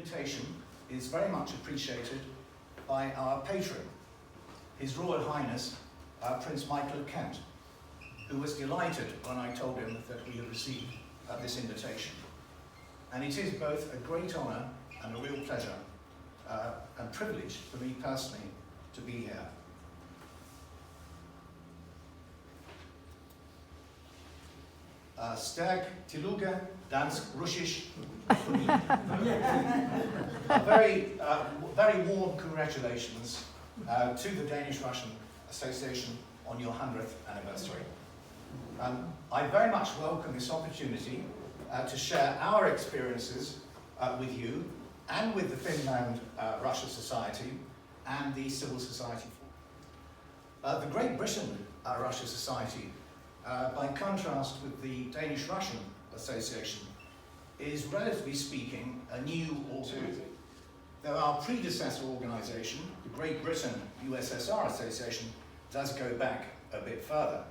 invitation is very much appreciated by our patron, His Royal Highness Prince Michael of Kent, who was delighted when I told him that we had received this invitation. And it is both a great honour and a real pleasure and privilege for me personally to be here. Sterk Tiluga Dansk Russisch. Very warm congratulations to the Danish-Russian Association on your 100th anniversary. I very much welcome this opportunity to share our experiences with you and with the Finland-Russia Society and the Civil Society. The Great Britain-Russia Society, by contrast with the Danish-Russian Association, is relatively speaking a new organisation. Though our predecessor organisation, the Great Britain-USSR Association, does go back a bit further.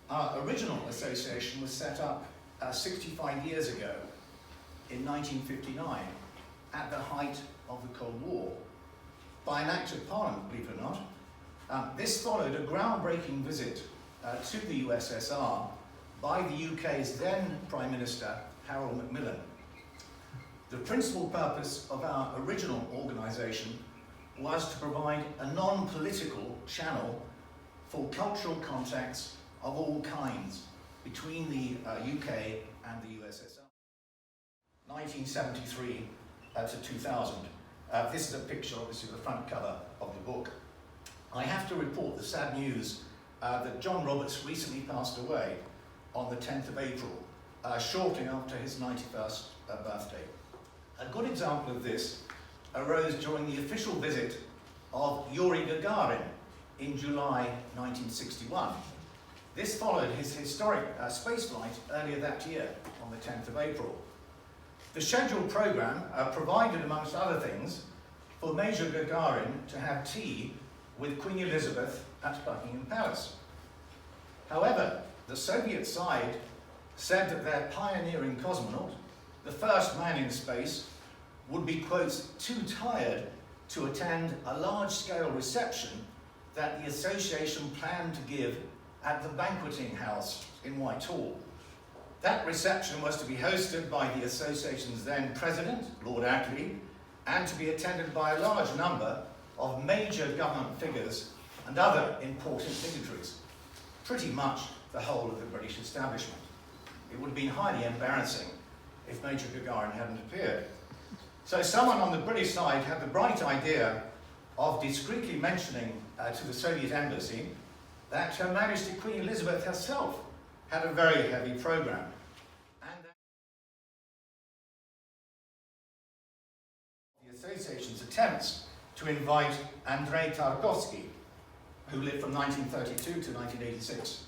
Our original association was set up 65 years ago, in 1959, at the height of the Cold War, by an act of Parliament, believe it or not. This followed a groundbreaking visit to the USSR by the UK's then Prime Minister, Harold Macmillan. The principal purpose of our original organisation was to provide a non-political channel for cultural contacts of all kinds between the UK and the USSR. 1973 to 2000. This is a picture, obviously, of the front cover of the book. I have to report the sad news that John Roberts recently passed away on the 10th of April, shortly after his 91st birthday. A good example of this arose during the official visit of Yuri Gagarin in July 1961. This followed his historic spaceflight earlier that year on the 10th of April. The scheduled programme provided, amongst other things, for Major Gagarin to have tea with Queen Elizabeth at Buckingham Palace. However, the Soviet side said that their pioneering cosmonaut, the first man in space, would be, quote, too tired to attend a large-scale reception that the association planned to give at the banqueting house in Whitehall. That reception was to be hosted by the association's then president, Lord Ackley, and to be attended by a large number of major government figures and other important dignitaries, pretty much the whole of the British establishment. It would have been highly embarrassing if Major Gagarin hadn't appeared. So someone on the British side had the bright idea of discreetly mentioning to the Soviet embassy that Her Majesty Queen Elizabeth herself had a very heavy programme. And the association's attempts to invite Andrei Tarkovsky, who lived from 1932 to 1986.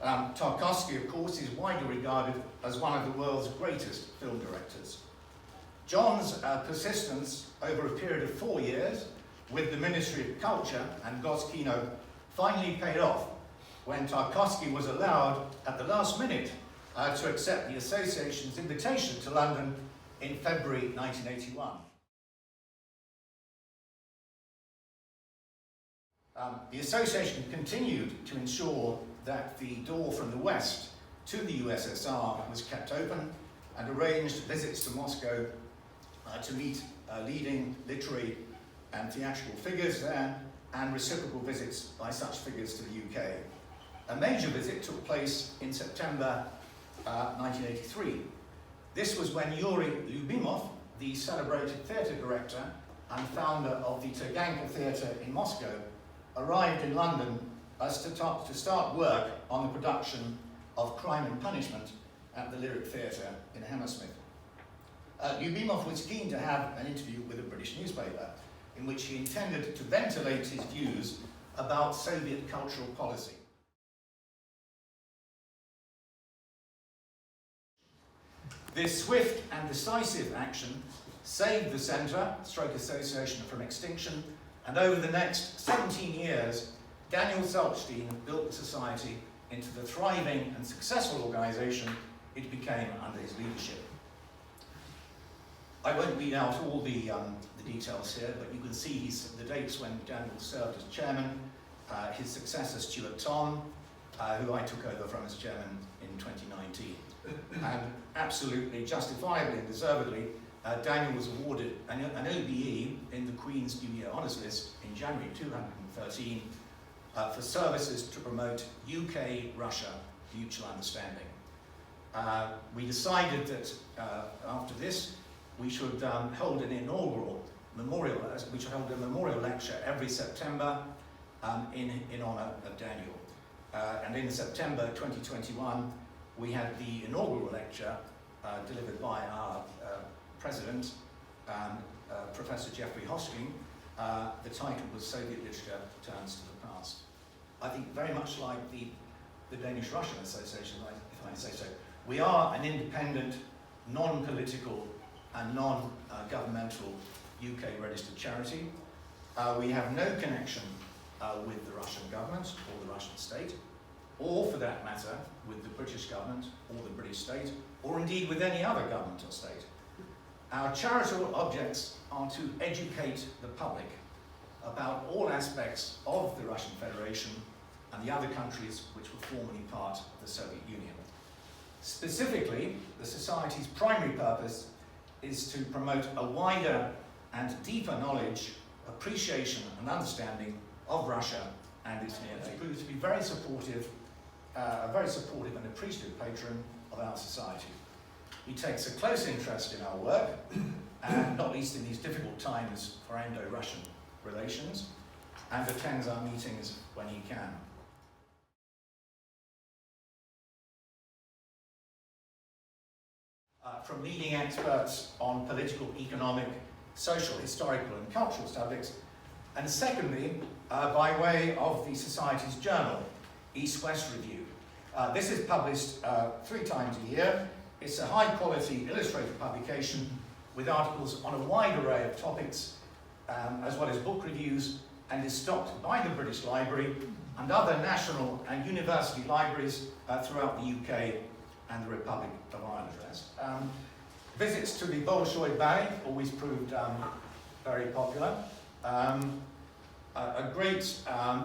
Tarkovsky, of course, is widely regarded as one of the world's greatest film directors. John's persistence over a period of 4 years with the Ministry of Culture and Goskino finally paid off when Tarkovsky was allowed at the last minute to accept the association's invitation to London in February 1981. The association continued to ensure that the door from the West to the USSR was kept open and arranged visits to Moscow to meet leading literary and theatrical figures there, and reciprocal visits by such figures to the UK. A major visit took place in September 1983. This was when Yuri Lyubimov, the celebrated theatre director and founder of the Taganka Theatre in Moscow, arrived in London to start work on the production of Crime and Punishment at the Lyric Theatre in Hammersmith. Lyubimov was keen to have an interview with a British newspaper in which he intended to ventilate his views about Soviet cultural policy. This swift and decisive action saved the Centre, Stroke Association, from extinction, and over the next 17 years, Daniel Zeltstein built the Society into the thriving and successful organisation it became under his leadership. I won't read out all the details here, but you can see the dates when Daniel served as chairman, his successor Stuart Tom, who I took over from as chairman in 2019. And absolutely justifiably and deservedly, Daniel was awarded an OBE in the Queen's New Year Honours List in January 2013 for services to promote UK-Russia mutual understanding. We decided that after this, we should hold an inaugural memorial, we should hold a memorial lecture every September in honour of Daniel. And in September 2021, we had the inaugural lecture delivered by our president, Professor Jeffrey Hosking. The title was Soviet Literature Turns to the Past. I think very much like the Danish-Russian Association, if I say so. We are an independent, non-political and non-governmental UK-registered charity. We have no connection with the Russian government or the Russian state, or for that matter, with the British government or the British state, or indeed with any other government or state. Our charitable objects are to educate the public about all aspects of the Russian Federation and the other countries which were formerly part of the Soviet Union. Specifically, the Society's primary purpose is to promote a wider and deeper knowledge, appreciation and understanding of Russia and its near neighbours. It proves to be very supportive, a very supportive and appreciative patron of our society. He takes a close interest in our work, and not least in these difficult times for Indo-Russian relations, and attends our meetings when he can. From leading experts on political, economic, social, historical and cultural subjects, and secondly, by way of the Society's journal, East-West Review. This is published 3 times a year. It's a high-quality illustrated publication with articles on a wide array of topics, as well as book reviews, and is stocked by the British Library and other national and university libraries throughout the UK and the Republic of Ireland. Visits to the Bolshoi Ballet always proved very popular. A great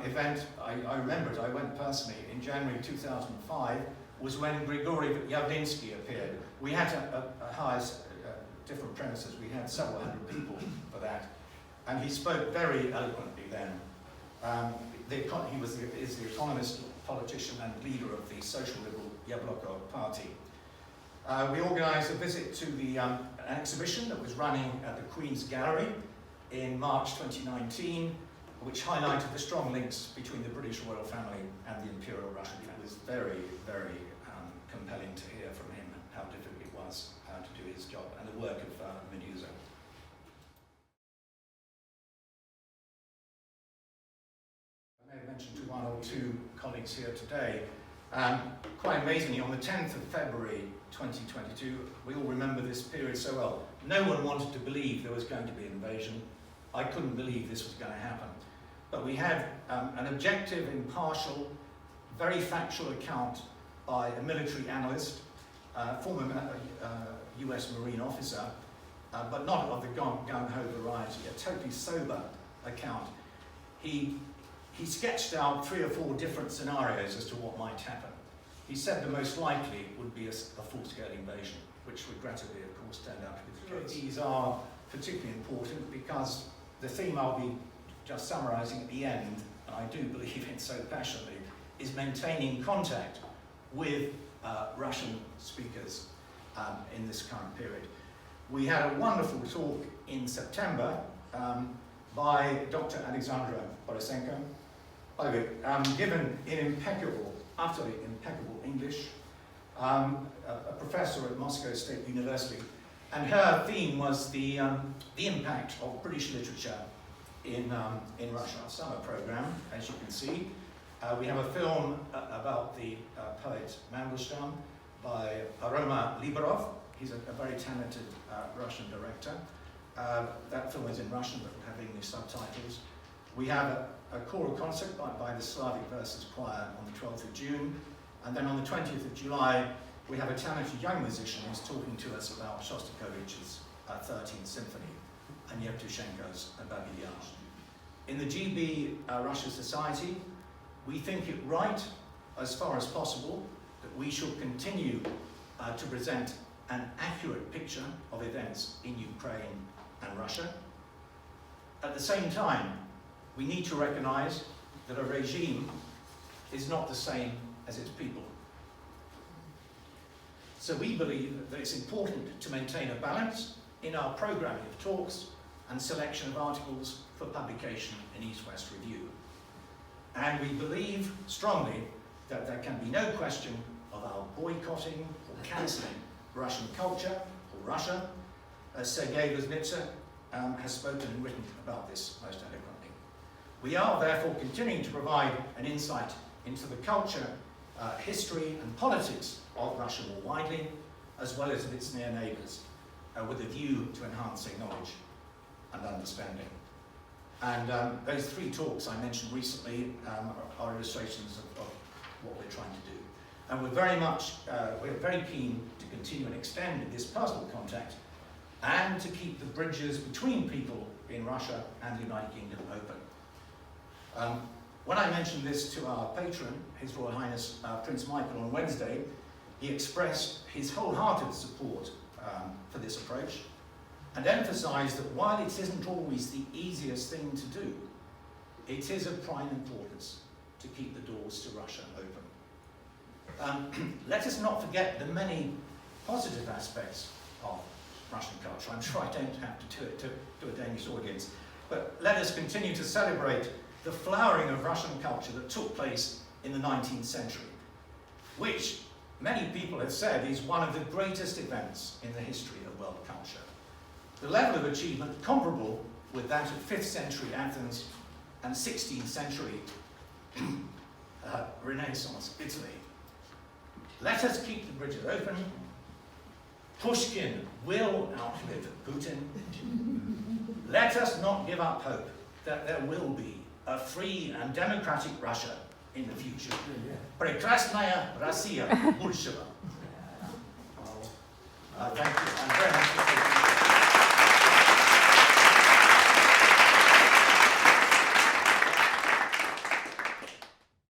event, I remember it, I went personally, in January 2005, was when Grigory Yavlinsky appeared. We had to hire different premises. We had several hundred people for that. And he spoke very eloquently then. He is the economist, politician and leader of the Social Liberal Yabloko Party. We organised a visit to an exhibition that was running at the Queen's Gallery in March 2019, which highlighted the strong links between the British royal family and the Imperial Russian family. It was very, very compelling to hear from him how difficult it was to do his job, and the work of Medusa. I may have mentioned to 1 or 2 colleagues here today, quite amazingly, on the 10th of February 2022, we all remember this period so well. No one wanted to believe there was going to be an invasion. I couldn't believe this was going to happen. But we had an objective, impartial, very factual account by a military analyst, former US Marine officer, but not of the gung-ho variety, a totally sober account. He sketched out 3 or 4 different scenarios as to what might happen. He said the most likely would be a full-scale invasion, which regrettably, of course, turned out to be the case. These are particularly important because the theme I'll be just summarising at the end, and I do believe it so passionately, is maintaining contact with Russian speakers in this current period. We had a wonderful talk in September by Dr. Alexandra Borisenko, given in impeccable, utterly impeccable English, a professor at Moscow State University, and her theme was the impact of British literature in Russia. Our summer program, as you can see. We have a film about the poet Mandelstam by Roma Liberov. He's a very talented Russian director. That film is in Russian but will have English subtitles. We have a choral concert by the Slavic Verses Choir on the 12th of June. And then on the 20th of July, we have a talented young musician who's talking to us about Shostakovich's 13th Symphony and Yevtushenko's Babi Yar. In the GB Russia Society, we think it right, as far as possible, that we should continue to present an accurate picture of events in Ukraine and Russia. At the same time, we need to recognize that a regime is not the same as its people. So we believe that it's important to maintain a balance in our programming of talks and selection of articles for publication in East-West Review. And we believe strongly that there can be no question of our boycotting or cancelling Russian culture or Russia, as Sergei Voznitsa has spoken and written about this most eloquently. We are therefore continuing to provide an insight into the culture, history and politics of Russia more widely, as well as of its near neighbours, with a view to enhancing knowledge and understanding. And those 3 talks I mentioned recently are illustrations of what we're trying to do. And we're very keen to continue and extend this personal contact and to keep the bridges between people in Russia and the United Kingdom open. When I mentioned this to our patron, His Royal Highness Prince Michael, on Wednesday, he expressed his wholehearted support for this approach and emphasised that while it isn't always the easiest thing to do, it is of prime importance to keep the doors to Russia open. Let us not forget the many positive aspects of Russian culture. I'm sure I don't have to do it to a Danish audience, but let us continue to celebrate the flowering of Russian culture that took place in the 19th century, which many people have said is one of the greatest events in the history of world culture. The level of achievement comparable with that of 5th century Athens and 16th century Renaissance Italy. Let us keep the bridges open. Pushkin will outlive Putin. Let us not give up hope that there will be a free and democratic Russia in the future. Прекрасная Россия будущего.